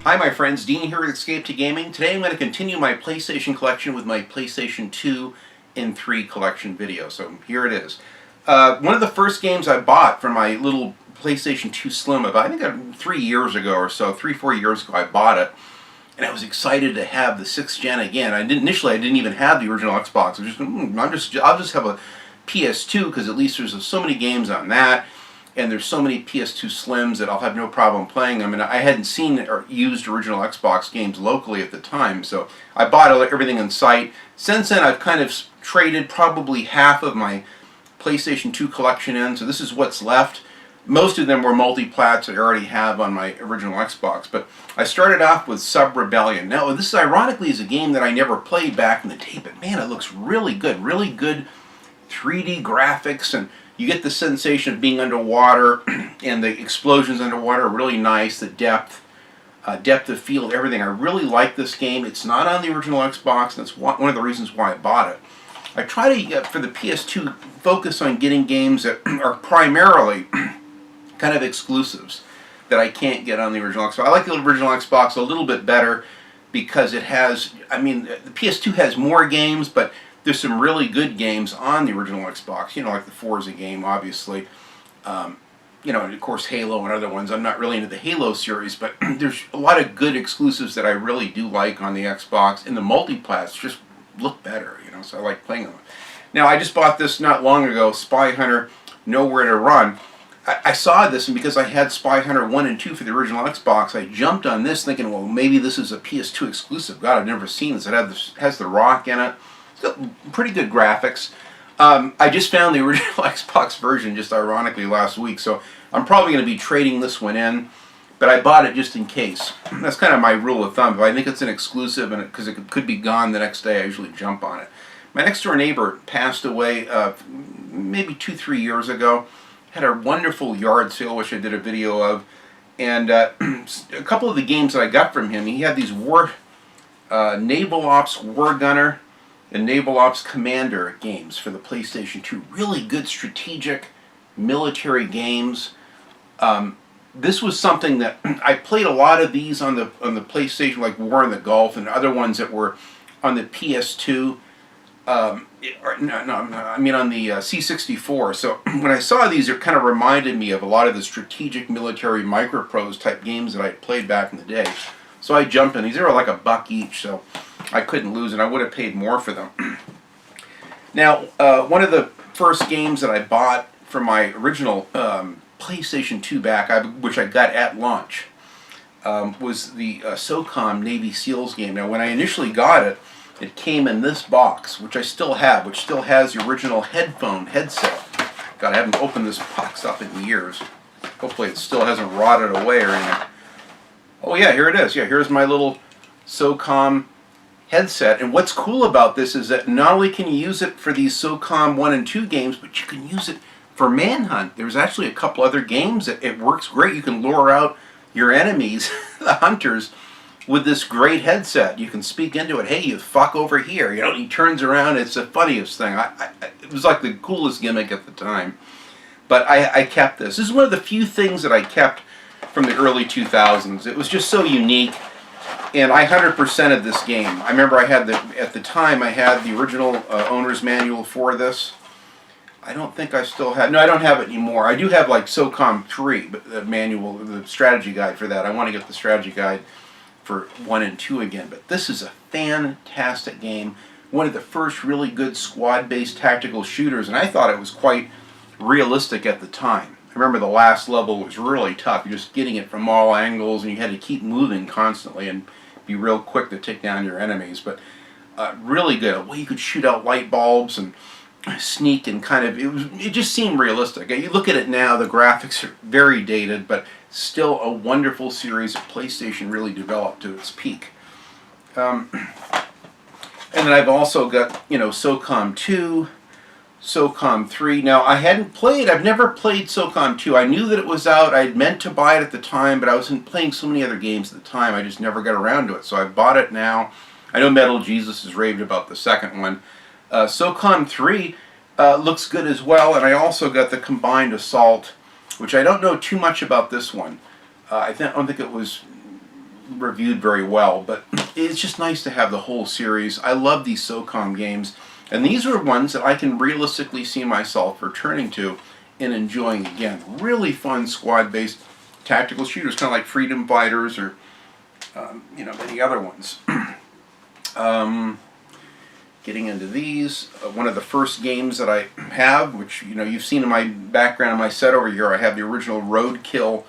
Hi my friends, Dean here with Escape to Gaming. Today I'm going to continue my PlayStation collection with my PlayStation 2 and 3 collection video. So here it is. One of the first games I bought for my little PlayStation 2 Slim, I think 3 years ago or so, 4 years ago I bought it. And I was excited to have the 6th gen again. Initially I didn't even have the original Xbox. I'll just have a PS2 because at least there's so many games on that. And there's so many PS2 Slims that I'll have no problem playing them. And I hadn't seen or used original Xbox games locally at the time, so I bought everything in sight. Since then, I've kind of traded probably half of my PlayStation 2 collection in, so this is what's left. Most of them were multi-plats that I already have on my original Xbox, but I started off with Sub Rebellion. Now, this ironically is a game that I never played back in the day, but man, it looks really good 3D graphics, and you get the sensation of being underwater, and the explosions underwater are really nice. The depth of field, everything. I really like this game. It's not on the original Xbox, and that's one of the reasons why I bought it. I try to, for the PS2, focus on getting games that are primarily kind of exclusives that I can't get on the original Xbox. I like the original Xbox a little bit better because it has, the PS2 has more games, but there's some really good games on the original Xbox, like the Forza game, obviously. And of course Halo and other ones. I'm not really into the Halo series, but there's a lot of good exclusives that I really do like on the Xbox, and the multiplats just look better, so I like playing them. Now, I just bought this not long ago, Spy Hunter Nowhere to Run. I saw this, and because I had Spy Hunter 1 and 2 for the original Xbox, I jumped on this thinking, well, maybe this is a PS2 exclusive. God, I've never seen this. It has The Rock in it. Pretty good graphics. I just found the original Xbox version just ironically last week, so I'm probably going to be trading this one in, but I bought it just in case. That's kind of my rule of thumb. If I think it's an exclusive, and because it could be gone the next day, I usually jump on it. My next door neighbor passed away maybe 2-3 years ago. Had a wonderful yard sale, which I did a video of, and a couple of the games that I got from him, he had these Naval Ops War Gunner and Naval Ops Commander games for the PlayStation 2. Really good strategic military games. This was something that I played a lot of these on the PlayStation, like War in the Gulf, and other ones that were on the PS2. On the C64. So when I saw these, it kind of reminded me of a lot of the strategic military microprose type games that I played back in the day. So I jumped in. These are like $1 each, so I couldn't lose, and I would have paid more for them. Now, one of the first games that I bought for my original PlayStation 2 back, which I got at launch, was the SOCOM Navy SEALs game. Now, when I initially got it, it came in this box, which I still have, which still has the original headset. God, I haven't opened this box up in years. Hopefully it still hasn't rotted away or anything. Oh yeah, here it is. Yeah, here's my little SOCOM headset. And what's cool about this is that not only can you use it for these SOCOM 1 and 2 games, but you can use it for Manhunt. There's actually a couple other games that it works great. You can lure out your enemies, the hunters, with this great headset. You can speak into it. Hey, you fuck over here. He turns around. It's the funniest thing. It was like the coolest gimmick at the time. But I kept this. This is one of the few things that I kept from the early 2000s. It was just so unique, and I 100%ed this game. I remember at the time I had the original owner's manual for this. I don't think I still have. No, I don't have it anymore. I do have like SOCOM 3, but the manual, the strategy guide for that. I want to get the strategy guide for 1 and 2 again. But this is a fantastic game. One of the first really good squad-based tactical shooters, and I thought it was quite realistic at the time. I remember the last level was really tough. You're just getting it from all angles, and you had to keep moving constantly and be real quick to take down your enemies. But really good. A way you could shoot out light bulbs and sneak, and kind of, it just seemed realistic. You look at it now, the graphics are very dated, but still a wonderful series that PlayStation really developed to its peak. And then I've also got, SOCOM 2, SOCOM 3. Now, I've never played SOCOM 2. I knew that it was out. I had meant to buy it at the time, but I wasn't playing so many other games at the time. I just never got around to it. So I bought it now. I know Metal Jesus has raved about the second one. SOCOM 3 looks good as well, and I also got the Combined Assault, which I don't know too much about this one. I don't think it was reviewed very well, but it's just nice to have the whole series. I love these SOCOM games, and these are ones that I can realistically see myself returning to and enjoying again. Really fun squad-based tactical shooters, kind of like Freedom Fighters or many other ones. Getting into these, one of the first games that I have, which you've seen in my background in my set over here, I have the original Roadkill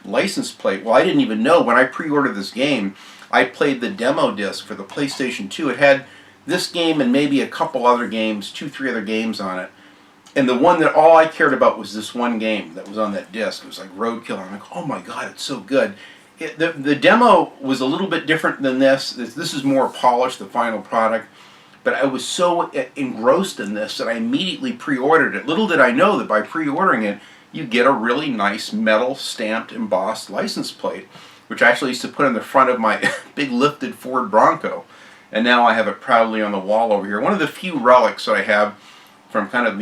license plate. Well, I didn't even know when I pre-ordered this game. I played the demo disc for the PlayStation 2. It had this game and maybe a couple other games, 2-3 other games on it. And the one that all I cared about was this one game that was on that disc. It was like Roadkill. I'm like, oh my god, it's so good. The demo was a little bit different than this. This is more polished, the final product. But I was so engrossed in this that I immediately pre-ordered it. Little did I know that by pre-ordering it, you get a really nice metal stamped embossed license plate, which I actually used to put on the front of my big lifted Ford Bronco. And now I have it proudly on the wall over here. One of the few relics that I have from kind of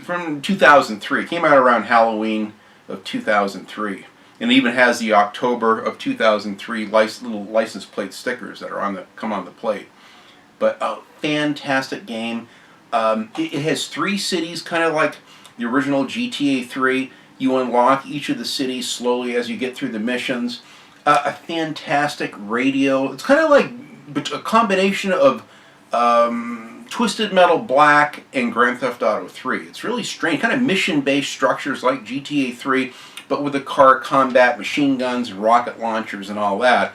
from 2003. It came out around Halloween of 2003. And it even has the October of 2003 little license plate stickers that are come on the plate. But a fantastic game. It has 3 cities, kind of like the original GTA 3. You unlock each of the cities slowly as you get through the missions. A fantastic radio. It's kind of like a combination of Twisted Metal Black and Grand Theft Auto 3. It's really strange, kind of mission-based structures like GTA 3, but with the car combat, machine guns, and rocket launchers, and all that,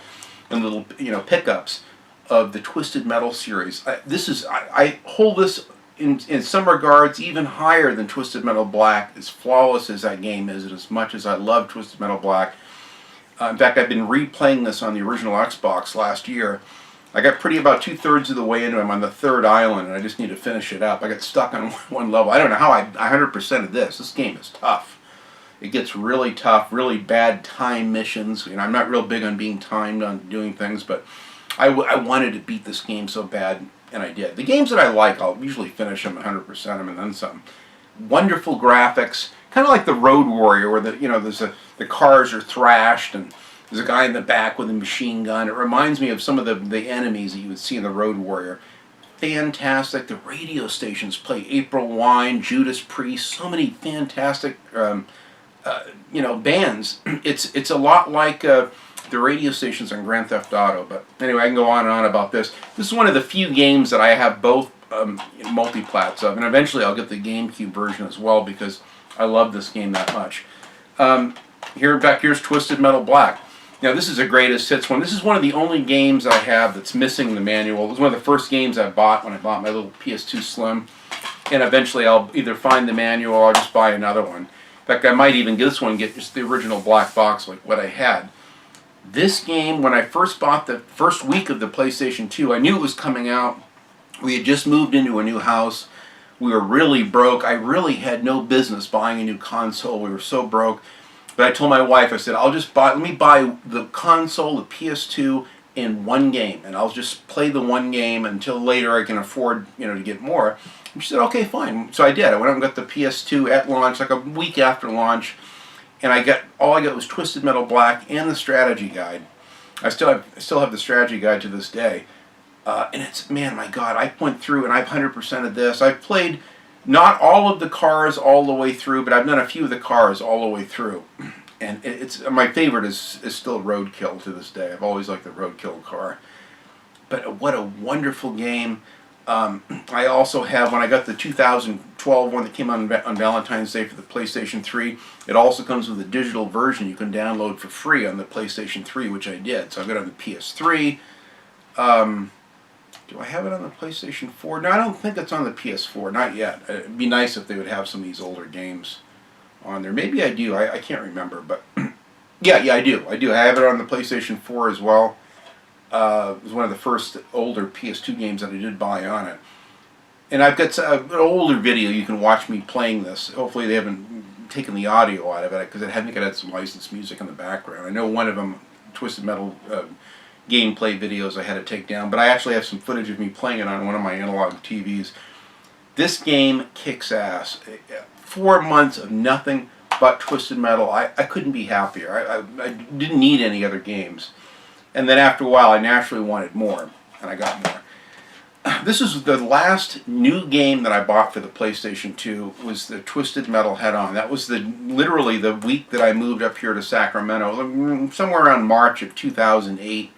and little pickups of the Twisted Metal series. I hold this in some regards even higher than Twisted Metal Black. As flawless as that game is, and as much as I love Twisted Metal Black. In fact, I've been replaying this on the original Xbox last year. I got about 2/3 of the way into it. I'm on the 3rd island, and I just need to finish it up. I got stuck on one level. I don't know how I 100%ed this. This game is tough. It gets really tough, really bad time missions. I'm not real big on being timed on doing things, but I wanted to beat this game so bad, and I did. The games that I like, I'll usually finish them 100% them and then some. Wonderful graphics, kind of like the Road Warrior, where the cars are thrashed and there's a guy in the back with a machine gun. It reminds me of some of the enemies that you would see in the Road Warrior. Fantastic. The radio stations play April Wine, Judas Priest, so many fantastic bands. It's a lot like the radio stations on Grand Theft Auto. But anyway, I can go on and on about this. This is one of the few games that I have both multi-plats of, and eventually I'll get the GameCube version as well because I love this game that much. Here's Twisted Metal Black. Now this is a greatest hits one. This is one of the only games I have that's missing the manual. It was one of the first games I bought when I bought my little PS2 Slim, and eventually I'll either find the manual or I'll just buy another one. In fact, I might even get just the original black box like what I had. This game, when I first bought the first week of the PlayStation 2, I knew it was coming out. We had just moved into a new house. We were really broke. I really had no business buying a new console. We were so broke. But I told my wife, I said, let me buy the console, the PS2, in one game. And I'll just play the one game until later I can afford, to get more. And she said, okay, fine. So I did. I went out and got the PS2 at launch, like a week after launch. And all I got was Twisted Metal Black and the strategy guide. I still have the strategy guide to this day. And it's, man, my God, I went through and I've 100%ed this. I've played not all of the cars all the way through, but I've done a few of the cars all the way through. And my favorite is still Roadkill to this day. I've always liked the Roadkill car. But what a wonderful game. I also have, when I got the 2012 one that came out on Valentine's Day for the PlayStation 3, it also comes with a digital version you can download for free on the PlayStation 3, which I did. So I've got it on the PS3. Do I have it on the PlayStation 4? No, I don't think it's on the PS4. Not yet. It'd be nice if they would have some of these older games on there. Maybe I do. I can't remember. But yeah, I do. I have it on the PlayStation 4 as well. It was one of the first older PS2 games that I did buy on it. And I've got an older video you can watch me playing this. Hopefully they haven't taken the audio out of it, because I think it had some licensed music in the background. I know one of them, Twisted Metal gameplay videos, I had to take down, but I actually have some footage of me playing it on one of my analog TVs. This game kicks ass. 4 months of nothing but Twisted Metal. I couldn't be happier. I didn't need any other games. And then after a while, I naturally wanted more, and I got more. This is the last new game that I bought for the PlayStation 2 was the Twisted Metal Head-On. That was literally the week that I moved up here to Sacramento, somewhere around March of 2008,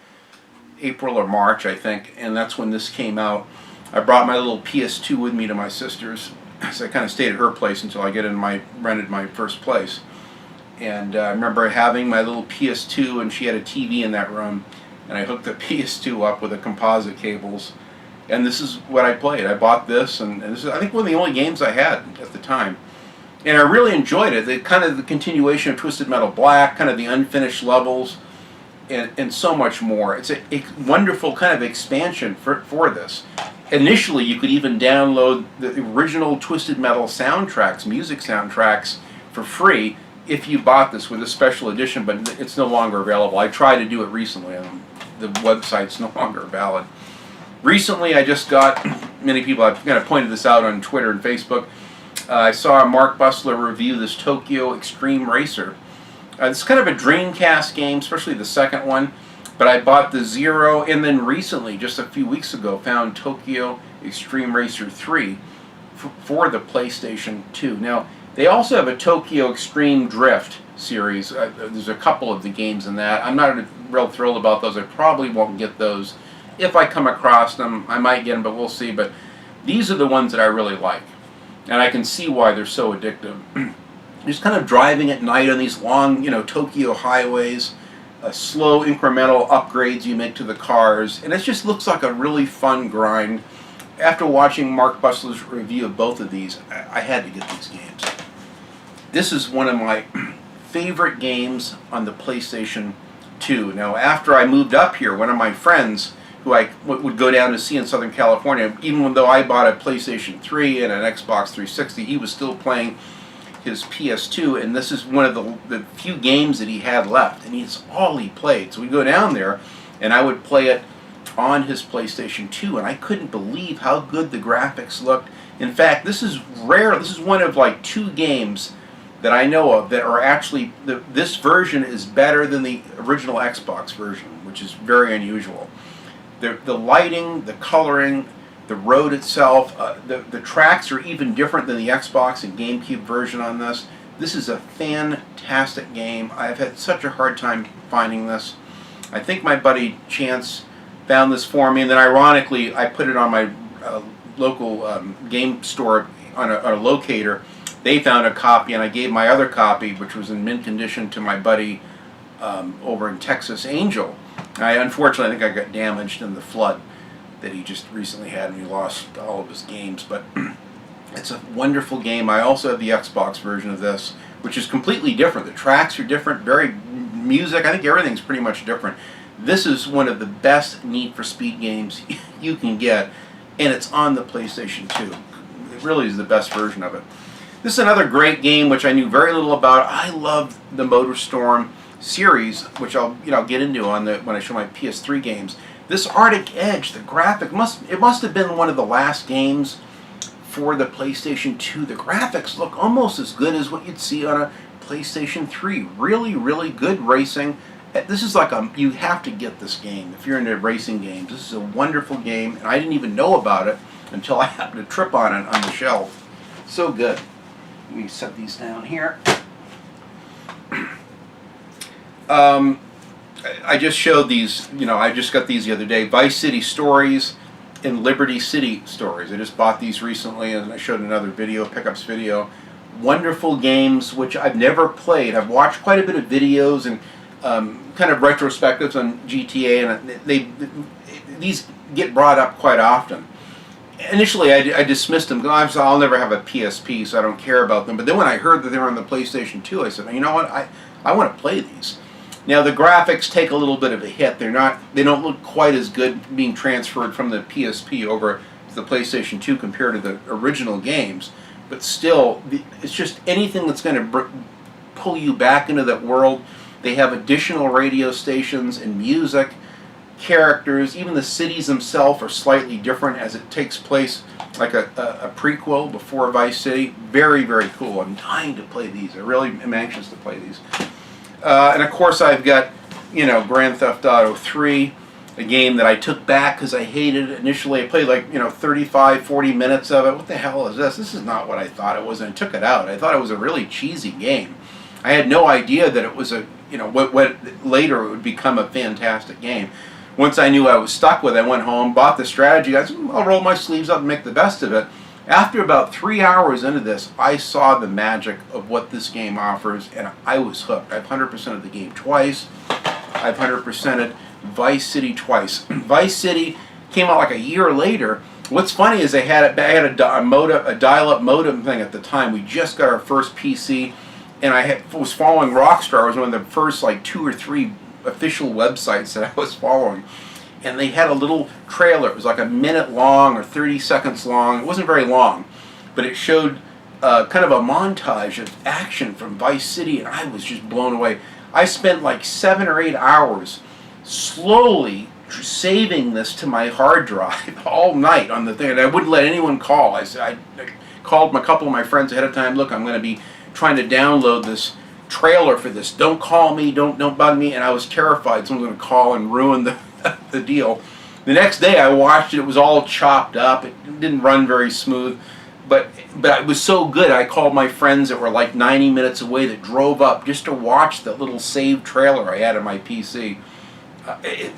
April or March, I think, and that's when this came out. I brought my little PS2 with me to my sister's, so I kind of stayed at her place until I rented my first place. And I remember having my little PS2, and she had a TV in that room, and I hooked the PS2 up with the composite cables. And this is what I played. I bought this, and this is, I think, one of the only games I had at the time. And I really enjoyed it. Kind of the continuation of Twisted Metal Black, kind of the unfinished levels, and so much more. It's a wonderful kind of expansion for this. Initially, you could even download the original Twisted Metal soundtracks, music soundtracks, for free if you bought this with a special edition, but it's no longer available. I tried to do it recently, and the website's no longer valid. Recently, I just got, many people have kind of pointed this out on Twitter and Facebook, I saw Mark Bussler review this Tokyo Extreme Racer. It's kind of a Dreamcast game, especially the second one, but I bought the Zero, and then recently, just a few weeks ago, found Tokyo Extreme Racer 3 for the PlayStation 2. Now, they also have a Tokyo Extreme Drift series. There's a couple of the games in that. I'm not real thrilled about those. I probably won't get those. If I come across them, I might get them, but we'll see. But these are the ones that I really like. And I can see why they're so addictive. Just kind of driving at night on these long, Tokyo highways, slow incremental upgrades you make to the cars. And it just looks like a really fun grind. After watching Mark Bussler's review of both of these, I had to get these games. This is one of my favorite games on the PlayStation 2. Now, after I moved up here, one of my friends who I would go down to see in Southern California, even though I bought a PlayStation 3 and an Xbox 360, he was still playing his PS2, and this is one of the few games that he had left, and it's all he played. So we'd go down there, and I would play it on his PlayStation 2, and I couldn't believe how good the graphics looked. In fact, this is rare. This is one of like 2 games that I know of that are actually, this version is better than the original Xbox version, which is very unusual. The lighting, the coloring, the road itself, the tracks are even different than the Xbox and GameCube version on this. This is a fantastic game. I've had such a hard time finding this. I think my buddy Chance found this for me, and then ironically I put it on my local game store on a locator. They found a copy, and I gave my other copy, which was in mint condition, to my buddy over in Texas, Angel. Unfortunately, I think I got damaged in the flood that he just recently had, and he lost all of his games. But it's a wonderful game. I also have the Xbox version of this, which is completely different. The tracks are different, music, I think everything's pretty much different. This is one of the best Need for Speed games you can get, and it's on the PlayStation 2. It really is the best version of it. This is another great game which I knew very little about. I love the MotorStorm series, which I'll get into when I show my PS3 games. This Arctic Edge, the graphic must have been one of the last games for the PlayStation 2. The graphics look almost as good as what you'd see on a PlayStation 3. Really, really good racing. This is like you have to get this game if you're into racing games. This is a wonderful game, and I didn't even know about it until I happened to trip on it on the shelf. So good. Let me set these down here. I just showed these, I just got these the other day, Vice City Stories and Liberty City Stories. I just bought these recently, and I showed another pickups video. Wonderful games which I've never played. I've watched quite a bit of videos and kind of retrospectives on GTA, and these get brought up quite often. Initially, I dismissed them. I'll never have a PSP, so I don't care about them. But then when I heard that they were on the PlayStation 2, I said, you know what, I want to play these. Now the graphics take a little bit of a hit. They don't look quite as good being transferred from the PSP over to the PlayStation 2 compared to the original games. But still, it's just anything that's going to pull you back into that world. They have additional radio stations and music, characters, even the cities themselves are slightly different as it takes place like a prequel before Vice City. Very, very cool. I'm dying to play these. I really am anxious to play these. And of course I've got you know, Grand Theft Auto 3, a game that I took back because I hated it initially. I played like, you know, 35, 40 minutes of it. What the hell is this? This is not what I thought it was, and I took it out. I thought it was a really cheesy game. I had no idea that it was a, you know, what later it would become a fantastic game. Once I knew I was stuck with it, I went home, bought the strategy guides. I'll roll my sleeves up and make the best of it. After about 3 hours into this, I saw the magic of what this game offers, and I was hooked. I've 100%ed the game twice. I've 100%ed Vice City twice. Vice City came out like a year later. What's funny is I had a dial-up modem thing at the time. We just got our first PC, and was following Rockstar. It was one of the first like 2 or 3 official websites that I was following. And they had a little trailer. It was like a minute long or 30 seconds long. It wasn't very long, but it showed kind of a montage of action from Vice City, and I was just blown away. I spent like 7 or 8 hours slowly saving this to my hard drive all night on the thing, and I wouldn't let anyone call. I called a couple of my friends ahead of time. Look, I'm going to be trying to download this trailer for this. Don't call me. Don't bug me. And I was terrified someone's going to call and ruin the deal. The next day I watched it. It was all chopped up. It didn't run very smooth, but it was so good. I called my friends that were like 90 minutes away that drove up just to watch that little saved trailer I had on my PC.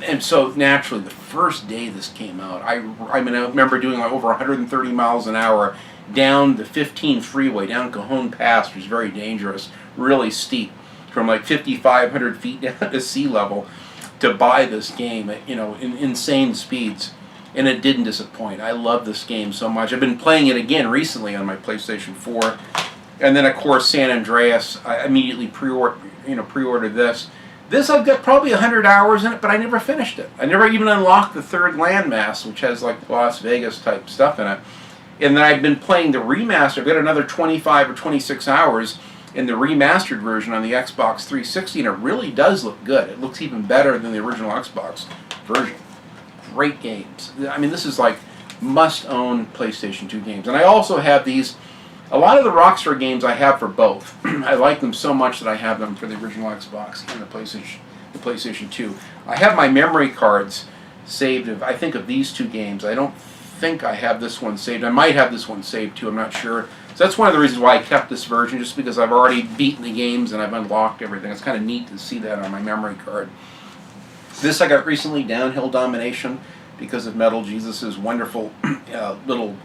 And so naturally, the first day this came out, I remember doing like over 130 miles an hour down the 15 freeway, down Cajon Pass, which is very dangerous, really steep, from like 5,500 feet down to sea level, to buy this game at, you know, in insane speeds. And it didn't disappoint. I love this game so much. I've been playing it again recently on my PlayStation 4. And then, of course, San Andreas. I immediately pre-ordered this. This I've got probably 100 hours in it, but I never finished it. I never even unlocked the third landmass, which has like Las Vegas type stuff in it. And then I've been playing the remaster. I've got another 25 or 26 hours in the remastered version on the Xbox 360, and it really does look good. It looks even better than the original Xbox version. Great games. I mean, this is like must-own PlayStation 2 games. And I also have these. A lot of the Rockstar games I have for both. I like them so much that I have them for the original Xbox and the PlayStation 2. I have my memory cards saved I think of these 2 games. I don't think I have this one saved. I might have this one saved too, I'm not sure. So that's one of the reasons why I kept this version, just because I've already beaten the games and I've unlocked everything. It's kind of neat to see that on my memory card. This I got recently, Downhill Domination, because of Metal Jesus' wonderful little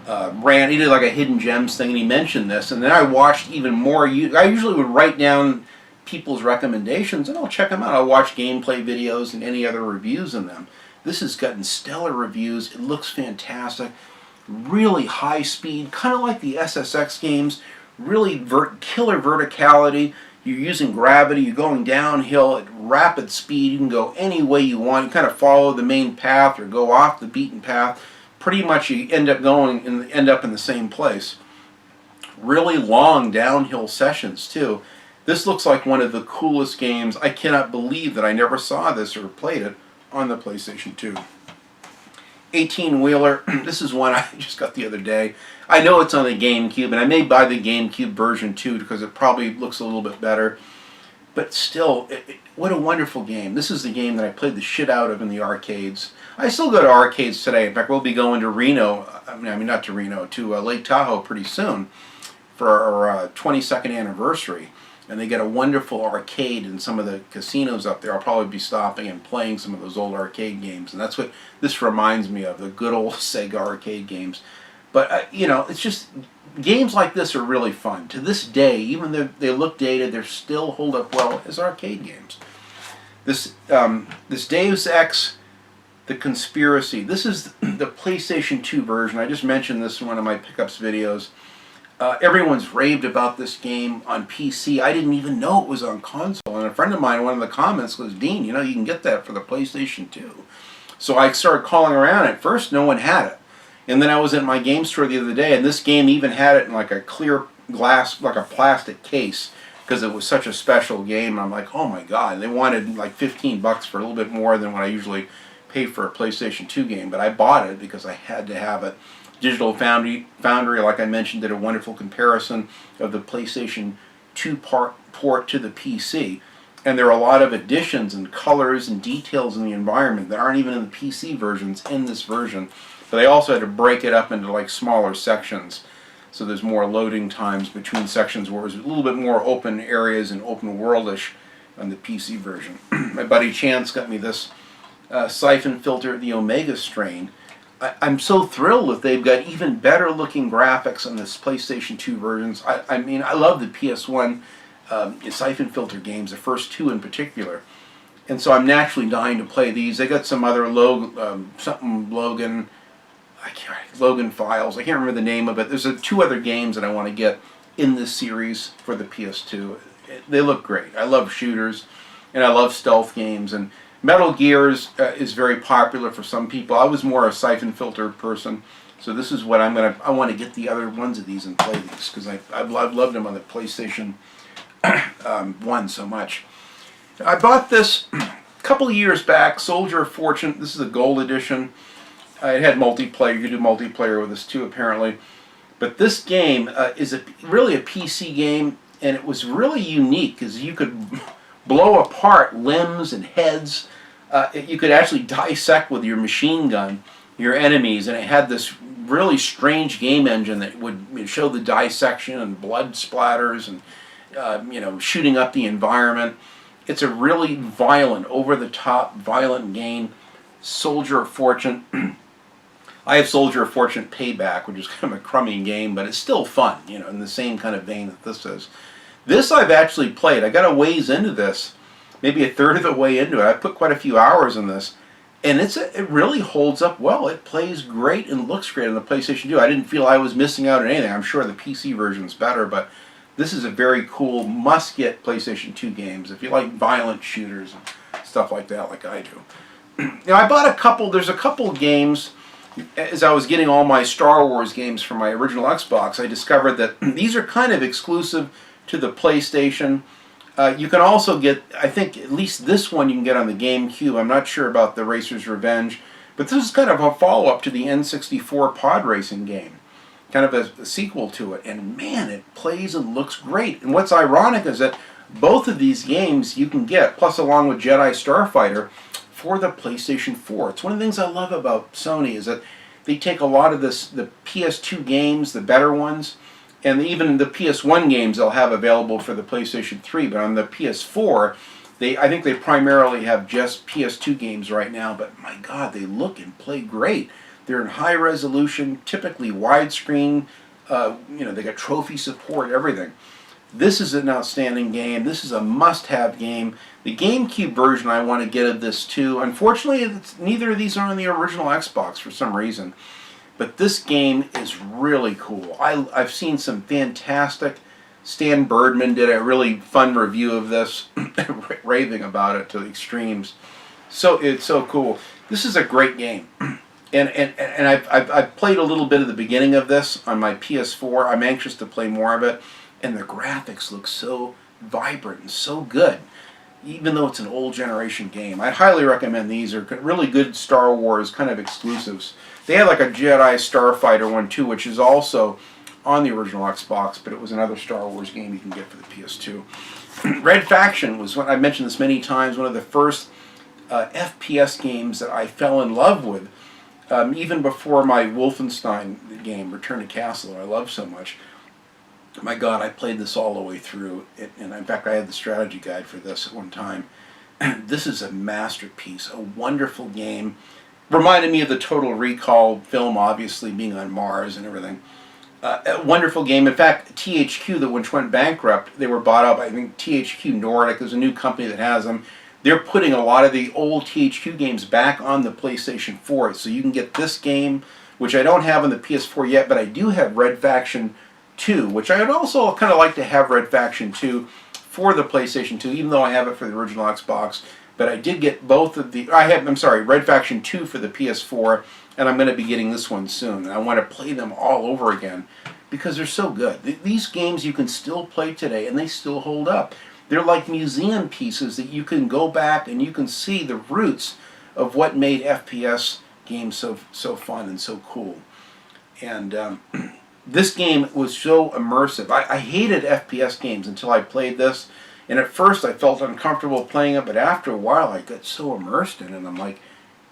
rant. He did like a hidden gems thing, and he mentioned this, and then I watched even more. I usually would write down people's recommendations, and I'll check them out. I'll watch gameplay videos and any other reviews in them. This has gotten stellar reviews. It looks fantastic. Really high speed, kind of like the SSX games. Really killer verticality. You're using gravity. You're going downhill at rapid speed. You can go any way you want. You kind of follow the main path or go off the beaten path. Pretty much you end up in the same place. Really long downhill sessions too. This looks like one of the coolest games. I cannot believe that I never saw this or played it on the PlayStation 2. 18-wheeler. This is one I just got the other day. I know it's on the GameCube, and I may buy the GameCube version too because it probably looks a little bit better. But still, what a wonderful game. This is the game that I played the shit out of in the arcades. I still go to arcades today. In fact, we'll be going to Reno, not to Reno, to Lake Tahoe pretty soon for our 22nd anniversary. And they get a wonderful arcade in some of the casinos up there. I'll probably be stopping and playing some of those old arcade games. And that's what this reminds me of, the good old Sega arcade games. But, it's just, games like this are really fun. To this day, even though they look dated, they still hold up well as arcade games. This Deus Ex, The Conspiracy. This is the PlayStation 2 version. I just mentioned this in one of my pickups videos. Everyone's raved about this game on PC. I didn't even know it was on console. And a friend of mine in one of the comments goes, Dean, you can get that for the PlayStation 2. So I started calling around. At first, no one had it. And then I was at my game store the other day, and this game even had it in like a clear glass, like a plastic case, because it was such a special game. And I'm like, oh my God. And they wanted like $15 for a little bit more than what I usually pay for a PlayStation 2 game. But I bought it because I had to have it. Digital Foundry, like I mentioned, did a wonderful comparison of the PlayStation 2 port to the PC. And there are a lot of additions and colors and details in the environment that aren't even in the PC versions in this version. But they also had to break it up into like smaller sections. So there's more loading times between sections, where there's a little bit more open areas and open worldish on the PC version. My buddy Chance got me this siphon filter, the Omega strain. I'm so thrilled that they've got even better looking graphics on this PlayStation 2 versions. I mean, I love the PS1 siphon filter games, the first two in particular. And so I'm naturally dying to play these. They got some other Logan Files. I can't remember the name of it. There's two other games that I want to get in this series for the PS2. They look great. I love shooters, and I love stealth games. And Metal Gears is very popular for some people. I was more a siphon filter person, so this is what I want to get the other ones of these and play these, because I've loved them on the PlayStation 1 so much. I bought this a couple of years back, Soldier of Fortune. This is a gold edition. It had multiplayer. You could do multiplayer with this too, apparently. But this game is really a PC game, and it was really unique because you could blow apart limbs and heads. You could actually dissect with your machine gun your enemies, and it had this really strange game engine that would show the dissection and blood splatters and shooting up the environment. It's a really violent, over-the-top, violent game. Soldier of Fortune. I have Soldier of Fortune Payback, which is kind of a crummy game, but it's still fun, in the same kind of vein that this is. This I've actually played. I got a ways into this, maybe a third of the way into it. I put quite a few hours in this, and it really holds up well. It plays great and looks great on the PlayStation 2. I didn't feel I was missing out on anything. I'm sure the PC version's better, but this is a very cool, must-get PlayStation 2 games if you like violent shooters and stuff like that, like I do. Now, I bought there's a couple games. As I was getting all my Star Wars games for my original Xbox, I discovered that these are kind of exclusive to the PlayStation. You can also get, I think, at least this one you can get on the GameCube. I'm not sure about the Racer's Revenge, but this is kind of a follow-up to the N64 pod racing game, kind of a sequel to it. And man, it plays and looks great. And what's ironic is that both of these games you can get, plus along with Jedi Starfighter, for the PlayStation 4. It's one of the things I love about Sony is that they take a lot of the PS2 games, the better ones, and even the PS1 games they'll have available for the PlayStation 3. But on the PS4, I think they primarily have just PS2 games right now. But my God, they look and play great. They're in high resolution, typically widescreen. They got trophy support, everything. This is an outstanding game. This is a must-have game. The GameCube version I want to get of this too. Unfortunately, neither of these are on the original Xbox for some reason. But this game is really cool. I've seen some fantastic. Stan Birdman did a really fun review of this, raving about it to the extremes. So it's so cool. This is a great game. And I've played a little bit of the beginning of this on my PS4. I'm anxious to play more of it. And the graphics look so vibrant and so good, even though it's an old generation game. I'd highly recommend these. They're really good Star Wars kind of exclusives. They had like a Jedi Starfighter one too, which is also on the original Xbox, but it was another Star Wars game you can get for the PS2. Red Faction was, I've mentioned this many times, one of the first FPS games that I fell in love with, even before my Wolfenstein game, Return to Castle, I love so much. My God, I played this all the way through, and in fact I had the strategy guide for this at one time. This is a masterpiece, a wonderful game. Reminded me of the Total Recall film, obviously being on Mars and everything. A wonderful game. In fact, THQ, which went bankrupt, they were bought up. I think THQ Nordic is a new company that has them. They're putting a lot of the old THQ games back on the PlayStation 4, so you can get this game, which I don't have on the PS4 yet, but I do have Red Faction 2, which I would also kind of like to have Red Faction 2 for the PlayStation 2, even though I have it for the original Xbox. But I did get both of the... Red Faction 2 for the PS4, and I'm going to be getting this one soon. And I want to play them all over again because they're so good. These games you can still play today, and they still hold up. They're like museum pieces that you can go back and you can see the roots of what made FPS games so fun and so cool. And this game was so immersive. I hated FPS games until I played this. And at first I felt uncomfortable playing it, but after a while I got so immersed in it, and I'm like,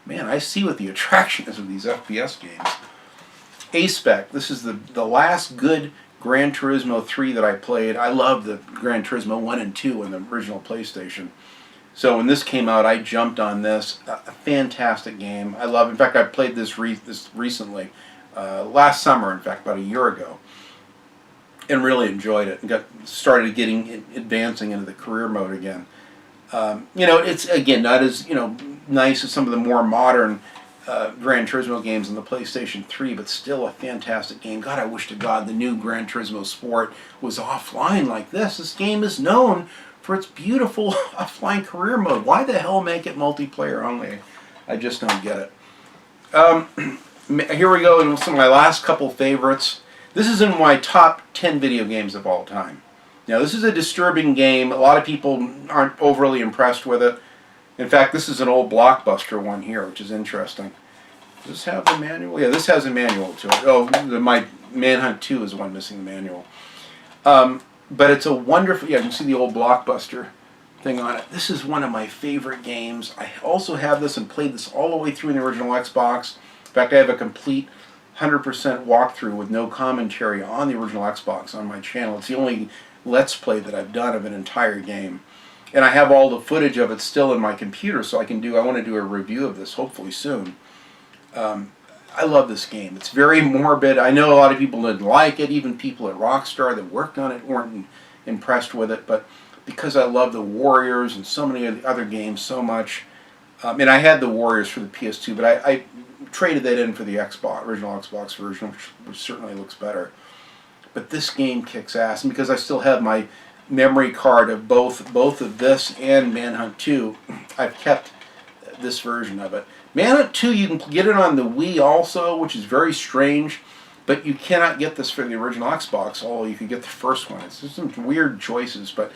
man, I see what the attraction is of these FPS games. A-Spec, this is the last good Gran Turismo 3 that I played. I loved the Gran Turismo 1 and 2 in the original PlayStation. So when this came out, I jumped on this. A fantastic game. I love it. In fact, I played this recently, last summer, in fact, about a year ago, and really enjoyed it. And started advancing into the career mode again. You know, it's again not as nice as some of the more modern Gran Turismo games on the PlayStation 3, but still a fantastic game. God, I wish to God the new Gran Turismo Sport was offline like this. This game is known for its beautiful offline career mode. Why the hell make it multiplayer only? I just don't get it. Here we go in some of my last couple favorites. This is in my top 10 video games of all time. Now, this is a disturbing game. A lot of people aren't overly impressed with it. In fact, this is an old Blockbuster one here, which is interesting. Does this have the manual? Yeah, this has a manual to it. Oh, my Manhunt 2 is the one missing the manual. But it's a wonderful, yeah, you can see the old Blockbuster thing on it. This is one of my favorite games. I also have this and played this all the way through in the original Xbox. In fact, I have a complete 100% walkthrough with no commentary on the original Xbox on my channel. It's the only Let's Play that I've done of an entire game. And I have all the footage of it still in my computer, so I want to do a review of this hopefully soon. I love this game. It's very morbid. I know a lot of people didn't like it. Even people at Rockstar that worked on it weren't impressed with it. But because I love the Warriors and so many of the other games so much, and I had the Warriors for the PS2, but I traded that in for the original Xbox version, which certainly looks better. But this game kicks ass, and because I still have my memory card of both of this and Manhunt 2, I've kept this version of it. Manhunt 2, you can get it on the Wii also, which is very strange, but you cannot get this for the original Xbox, although you can get the first one. It's just some weird choices, but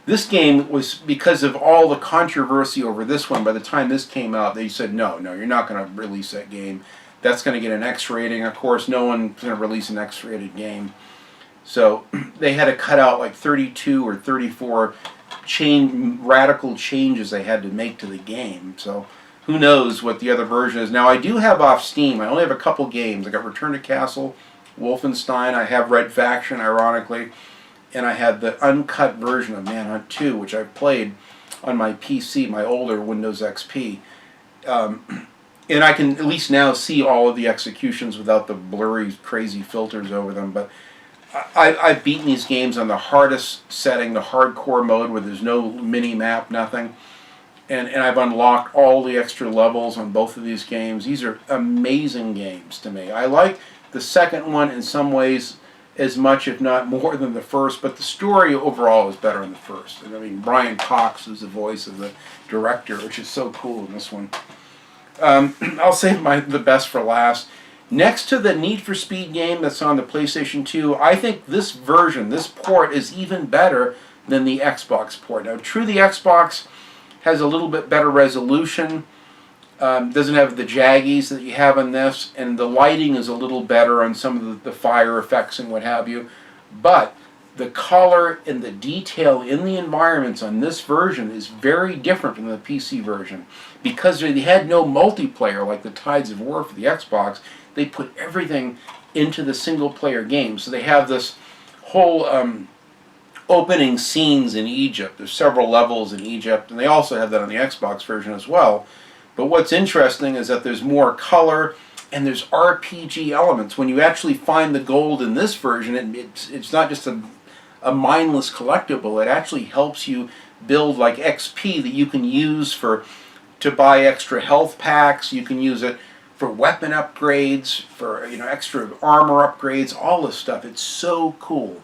this game was, because of all the controversy over this one, by the time this came out, they said, no, you're not going to release that game. That's going to get an X rating. Of course, no one's going to release an X-rated game. So they had to cut out like 32 or 34 radical changes they had to make to the game. So who knows what the other version is. Now, I do have off Steam. I only have a couple games. I got Return to Castle, Wolfenstein. I have Red Faction, ironically. And I have the uncut version of Manhunt 2, which I've played on my PC, my older Windows XP. And I can at least now see all of the executions without the blurry, crazy filters over them. But I've beaten these games on the hardest setting, the hardcore mode, where there's no mini-map, nothing. And I've unlocked all the extra levels on both of these games. These are amazing games to me. I like the second one in some ways as much, if not more, than the first, but the story overall is better in the first. And I mean, Brian Cox is the voice of the director, which is so cool in this one. I'll save the best for last. Next to the Need for Speed game that's on the PlayStation 2, I think this version, this port, is even better than the Xbox port. Now, true, the Xbox has a little bit better resolution, doesn't have the jaggies that you have on this, and the lighting is a little better on some of the fire effects and what have you. But the color and the detail in the environments on this version is very different from the PC version. Because they had no multiplayer like the Tides of War for the Xbox, they put everything into the single-player game. So they have this whole opening scenes in Egypt. There's several levels in Egypt, and they also have that on the Xbox version as well. But what's interesting is that there's more color and there's RPG elements. When you actually find the gold in this version, it's not just a mindless collectible. It actually helps you build like XP that you can use to buy extra health packs. You can use it for weapon upgrades, for extra armor upgrades, all this stuff. It's so cool.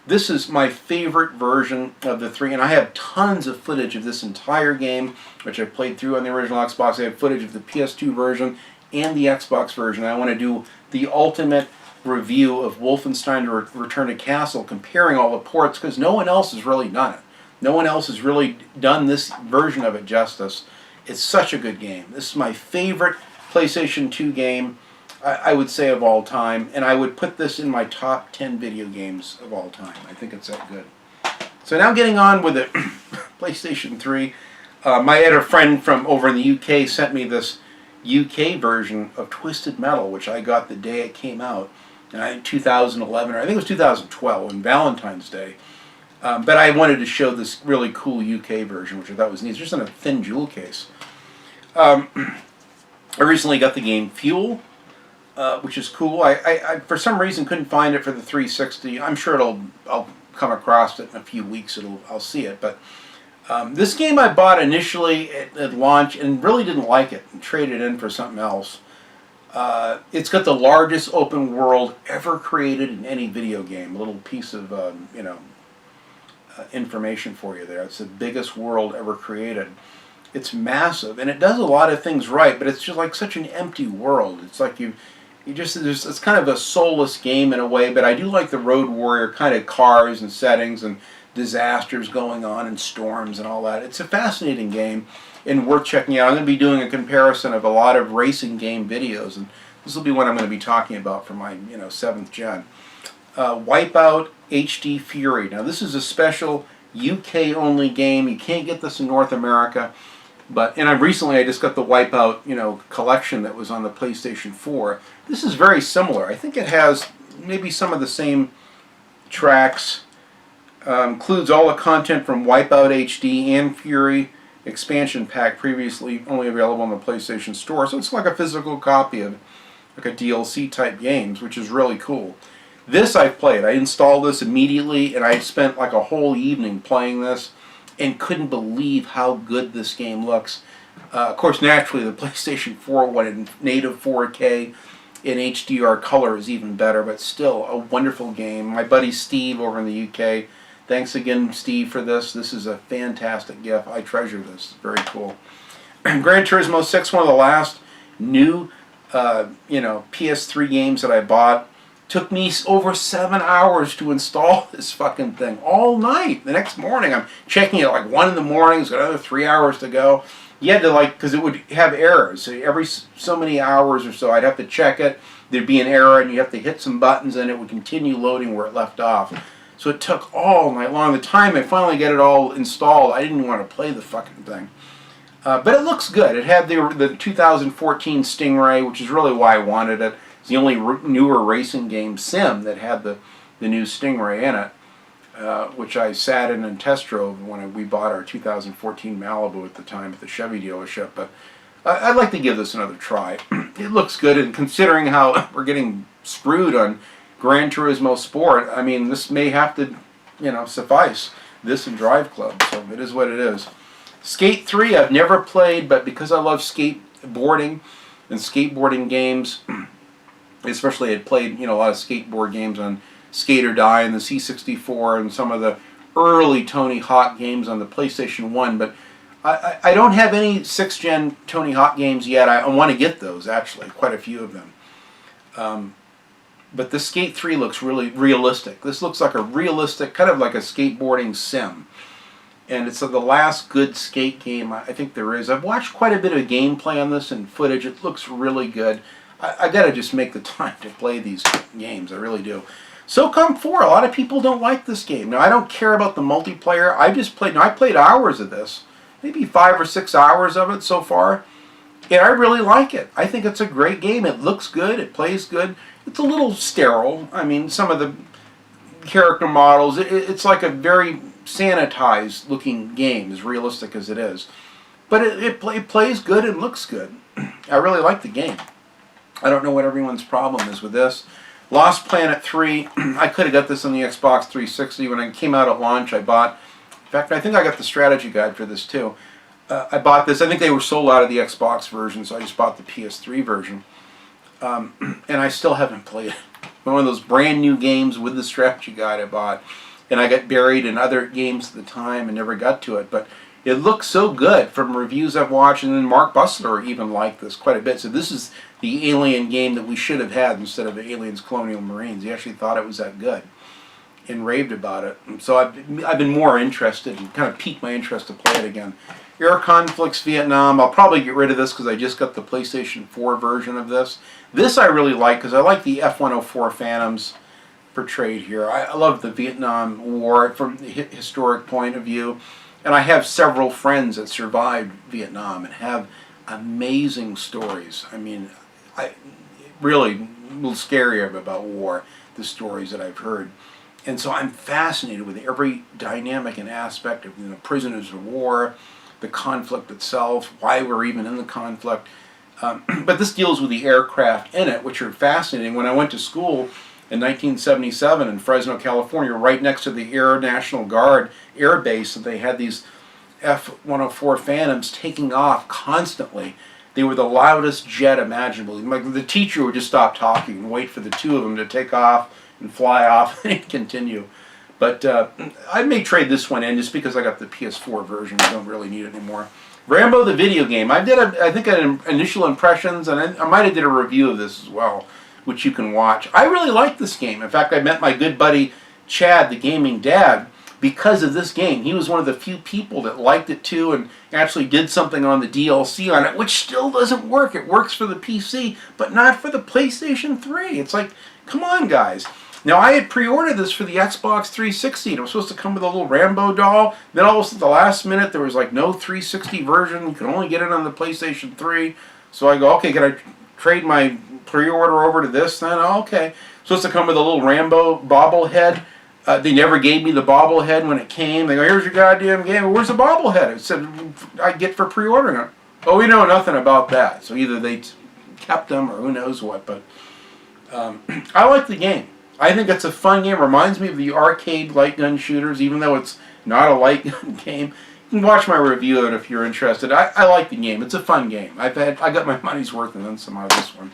This is my favorite version of the three, and I have tons of footage of this entire game, which I played through on the original Xbox. I have footage of the PS2 version and the Xbox version. I want to do the ultimate review of Wolfenstein to Return to Castle, comparing all the ports, because no one else has really done it. No one else has really done this version of it justice. It's such a good game. This is my favorite PlayStation 2 game, I would say, of all time, and I would put this in my top 10 video games of all time. I think it's that good. So now getting on with it. PlayStation 3. I had a friend from over in the UK sent me this UK version of Twisted Metal, which I got the day it came out, in 2011, or I think it was 2012, on Valentine's Day. But I wanted to show this really cool UK version, which I thought was neat. It's just in a thin jewel case. I recently got the game Fuel, which is cool. I for some reason couldn't find it for the 360. I'm sure I'll come across it in a few weeks. I'll see it. But this game I bought initially at launch and really didn't like it and traded in for something else. It's got the largest open world ever created in any video game. A little piece of information for you there. It's the biggest world ever created. It's massive, and it does a lot of things right, but it's just like such an empty world. It's like it's kind of a soulless game in a way, but I do like the Road Warrior kind of cars and settings and disasters going on and storms and all that. It's a fascinating game and worth checking out. I'm going to be doing a comparison of a lot of racing game videos, and this will be what I'm going to be talking about for my 7th gen. Wipeout HD Fury. Now this is a special UK only game. You can't get this in North America, and recently I just got the Wipeout collection that was on the PlayStation 4. This is very similar. I think it has maybe some of the same tracks. Includes all the content from Wipeout HD and Fury expansion pack, previously only available on the PlayStation Store. So it's like a physical copy of like a DLC type games, which is really cool. This I've played. I installed this immediately, and I spent like a whole evening playing this and couldn't believe how good this game looks. Of course, naturally, the PlayStation 4 one in native 4K in HDR color is even better, but still a wonderful game. My buddy Steve over in the UK, thanks again, Steve, for this. This is a fantastic gift. I treasure this. It's very cool. Gran Turismo 6, one of the last new PS3 games that I bought. Took me over 7 hours to install this fucking thing all night. The next morning, I'm checking it at like 1 in the morning. It's got another 3 hours to go. You had to because it would have errors. So every so many hours or so, I'd have to check it. There'd be an error, and you have to hit some buttons, and it would continue loading where it left off. So it took all night long. The time I finally get it all installed, I didn't want to play the fucking thing. But it looks good. It had the 2014 Stingray, which is really why I wanted it. It's the only newer racing game sim that had the new Stingray in it, which I sat in and test drove when we bought our 2014 Malibu at the time at the Chevy dealership. But I'd like to give this another try. It looks good, and considering how we're getting screwed on Gran Turismo Sport, I mean, this may have to, suffice. This and Drive Club, so it is what it is. Skate 3 I've never played, but because I love skateboarding and skateboarding games, especially I had played a lot of skateboard games on Skate or Die and the C64 and some of the early Tony Hawk games on the PlayStation 1, but I don't have any 6th gen Tony Hawk games yet. I want to get those, actually, quite a few of them. But the Skate 3 looks really realistic. This looks like a realistic, kind of like a skateboarding sim. And it's the last good skate game I think there is. I've watched quite a bit of gameplay on this and footage. It looks really good. I gotta just make the time to play these games. I really do. SOCOM 4, a lot of people don't like this game. Now, I don't care about the multiplayer. I played hours of this. Maybe 5 or 6 hours of it so far. And I really like it. I think it's a great game. It looks good. It plays good. It's a little sterile. I mean, some of the character models, it's like a very sanitized looking game, as realistic as it is. But it plays good and looks good. I really like the game. I don't know what everyone's problem is with this. Lost Planet 3, I could have got this on the Xbox 360. When it came out at launch, I bought... In fact, I think I got the strategy guide for this too. I bought this. I think they were sold out of the Xbox version, so I just bought the PS3 version. And I still haven't played it. One of those brand new games with the strategy guide I bought. And I got buried in other games at the time and never got to it. But it looks so good from reviews I've watched. And then Mark Bussler even liked this quite a bit. So this is the Alien game that we should have had instead of Aliens Colonial Marines. He actually thought it was that good and raved about it. And so I've been more interested and kind of piqued my interest to play it again. Air Conflicts Vietnam. I'll probably get rid of this because I just got the PlayStation 4 version of this. This I really like because I like the F-104 Phantoms portrayed here. I love the Vietnam War from the historic point of view. And I have several friends that survived Vietnam and have amazing stories. I mean, really a little scary about war, the stories that I've heard. And so I'm fascinated with every dynamic and aspect of prisoners of war, the conflict itself, why we're even in the conflict. But this deals with the aircraft in it, which are fascinating. When I went to school in 1977 in Fresno, California, right next to the Air National Guard Air Base, and they had these F-104 Phantoms taking off constantly. They were the loudest jet imaginable. Like, the teacher would just stop talking and wait for the two of them to take off and fly off and continue. But I may trade this one in just because I got the PS4 version. I don't really need it anymore. Rambo the video game. I think an initial impressions, and I might have did a review of this as well, which you can watch. I really like this game. In fact, I met my good buddy Chad, the gaming dad, because of this game. He was one of the few people that liked it too and actually did something on the DLC on it, which still doesn't work. It works for the PC, but not for the PlayStation 3. It's like, come on, guys. Now, I had pre-ordered this for the Xbox 360. It was supposed to come with a little Rambo doll. Then all of a sudden, at the last minute, there was like no 360 version. You could only get it on the PlayStation 3. So I go, okay, can I trade my pre-order over to this then? Oh, okay. Supposed to come with a little Rambo bobblehead. They never gave me the bobblehead when it came. They go, here's your goddamn game. Well, where's the bobblehead? It said, I get for pre-ordering it. Oh, we know nothing about that. So either they kept them or who knows what. But I like the game. I think it's a fun game. Reminds me of the arcade light gun shooters, even though it's not a light gun game. You can watch my review of it if you're interested. I like the game. It's a fun game. I got my money's worth and then some out of this one.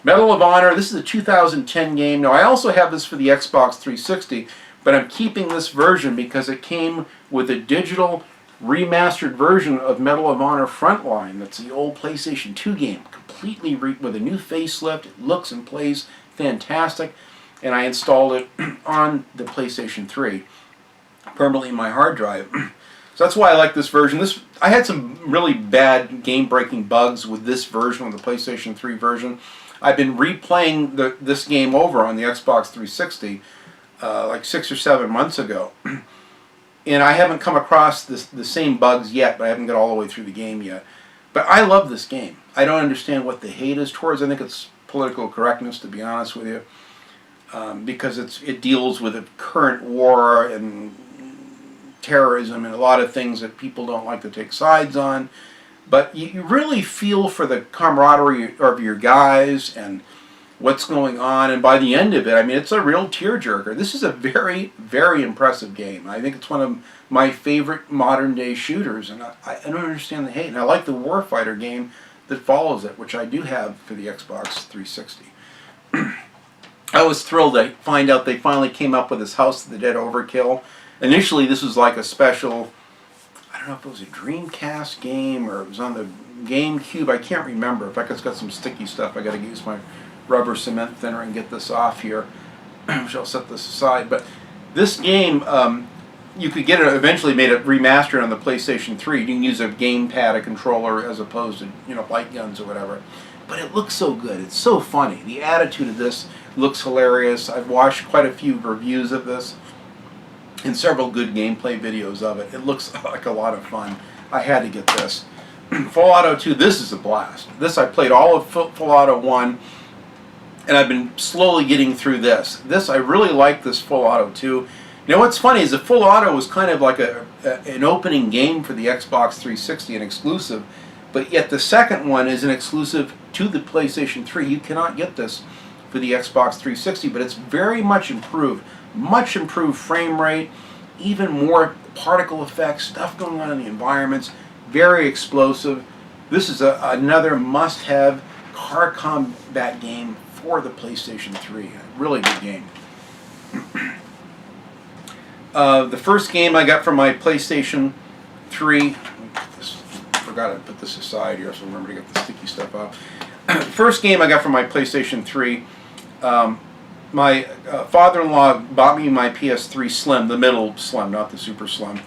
Medal of Honor. This is a 2010 game. Now, I also have this for the Xbox 360, but I'm keeping this version because it came with a digital remastered version of Medal of Honor Frontline. That's the old PlayStation 2 game, completely with a new facelift. It looks and plays fantastic. And I installed it on the PlayStation 3, permanently in my hard drive. So that's why I like this version. I had some really bad game-breaking bugs with this version, with the PlayStation 3 version. I've been replaying this game over on the Xbox 360 like 6 or 7 months ago. And I haven't come across the same bugs yet, but I haven't got all the way through the game yet. But I love this game. I don't understand what the hate is towards. I think it's political correctness, to be honest with you. Because it deals with a current war and terrorism and a lot of things that people don't like to take sides on. But you really feel for the camaraderie of your guys and what's going on. And by the end of it, I mean, it's a real tearjerker. This is a very, very impressive game. I think it's one of my favorite modern-day shooters. And I don't understand the hate. And I like the Warfighter game that follows it, which I do have for the Xbox 360. I was thrilled to find out they finally came up with this House of the Dead Overkill. Initially, this was like a special, I don't know if it was a Dreamcast game or it was on the GameCube. I can't remember. In fact, it's got some sticky stuff. I got to use my rubber cement thinner and get this off here. I'll set this aside. But this game, you could get it eventually made it remastered on the PlayStation 3. You can use a gamepad, a controller, as opposed to light guns or whatever. But it looks so good. It's so funny. The attitude of this looks hilarious. I've watched quite a few reviews of this and several good gameplay videos of it. It looks like a lot of fun. I had to get this. Fallout 2, this is a blast. This, I played all of Fallout 1, and I've been slowly getting through this. I really like this Fallout 2. You know what's funny is the Fallout was kind of like an opening game for the Xbox 360, an exclusive, but yet the second one is an exclusive to the PlayStation 3. You cannot get this for the Xbox 360, but it's very much improved frame rate, even more particle effects, stuff going on in the environments, very explosive. This is another must-have car combat game for the PlayStation 3. A really good game. The first game I got from my PlayStation 3, forgot to put this aside here, so remember to get the sticky stuff off. First game I got from my PlayStation 3, my father-in-law bought me my PS3 Slim, the middle Slim, not the Super Slim.